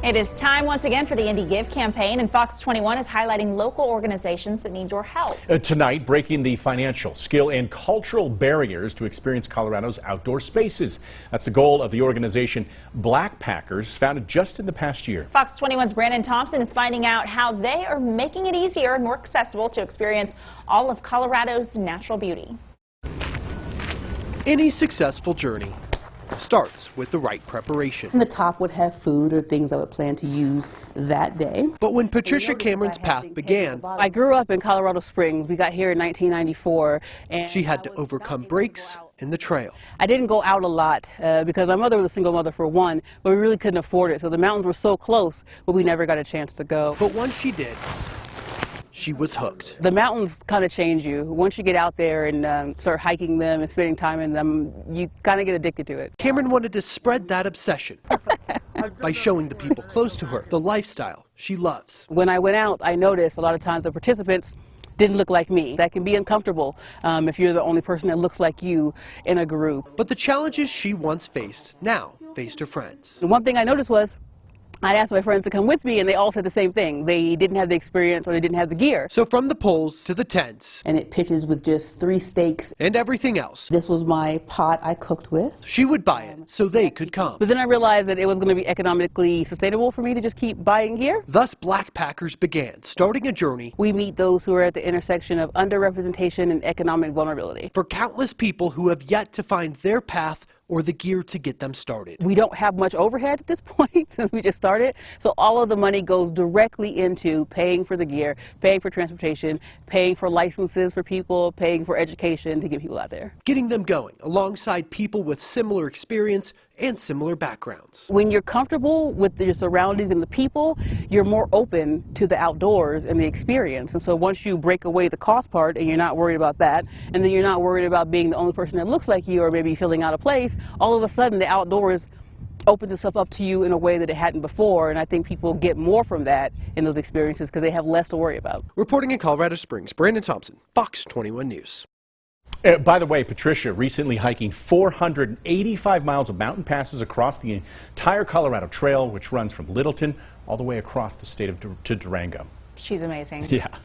It is time once again for the Indie Give campaign, and Fox 21 is highlighting local organizations that need your help. Tonight, breaking the financial, skill, and cultural barriers to experience Colorado's outdoor spaces. That's the goal of the organization Blackpackers, founded just in the past year. Fox 21's Brandon Thompson is finding out how they are making it easier and more accessible to experience all of Colorado's natural beauty. Any successful journey starts with the right preparation. The top would have food or things I would plan to use that day. But when Patricia Cameron's path began, I grew up in Colorado Springs. We got here in 1994. And she had to overcome breaks in the trail. I didn't go out a lot because my mother was a single mother for one, but we really couldn't afford it. So the mountains were so close, but we never got a chance to go. But once she did, she was hooked. The mountains kind of change you. Once you get out there and start hiking them and spending time in them, you kind of get addicted to it. Cameron wanted to spread that obsession by showing the people close to her the lifestyle she loves. When I went out, I noticed a lot of times the participants didn't look like me. That can be uncomfortable if you're the only person that looks like you in a group. But the challenges she once faced now faced her friends. The one thing I noticed was I'd ask my friends to come with me, and they all said the same thing. They didn't have the experience or they didn't have the gear. So from the poles to the tents. And it pitches with just 3 stakes. And everything else. This was my pot I cooked with. She would buy it so they could come. But then I realized that it was going to be economically sustainable for me to just keep buying gear. Thus Blackpackers began, starting a journey. We meet those who are at the intersection of underrepresentation and economic vulnerability. For countless people who have yet to find their path or the gear to get them started. We don't have much overhead at this point since we just started, so all of the money goes directly into paying for the gear, paying for transportation, paying for licenses for people, paying for education to get people out there. Getting them going alongside people with similar experience and similar backgrounds. When you're comfortable with your surroundings and the people, you're more open to the outdoors and the experience. And so once you break away the cost part and you're not worried about that, and then you're not worried about being the only person that looks like you or maybe feeling out of place, all of a sudden the outdoors opens itself up to you in a way that it hadn't before, and I think people get more from that in those experiences because they have less to worry about. Reporting in Colorado Springs, Brandon Thompson, Fox 21 News. By the way, Patricia recently hiking 485 miles of mountain passes across the entire Colorado Trail, which runs from Littleton all the way across the state to Durango. She's amazing. Yeah.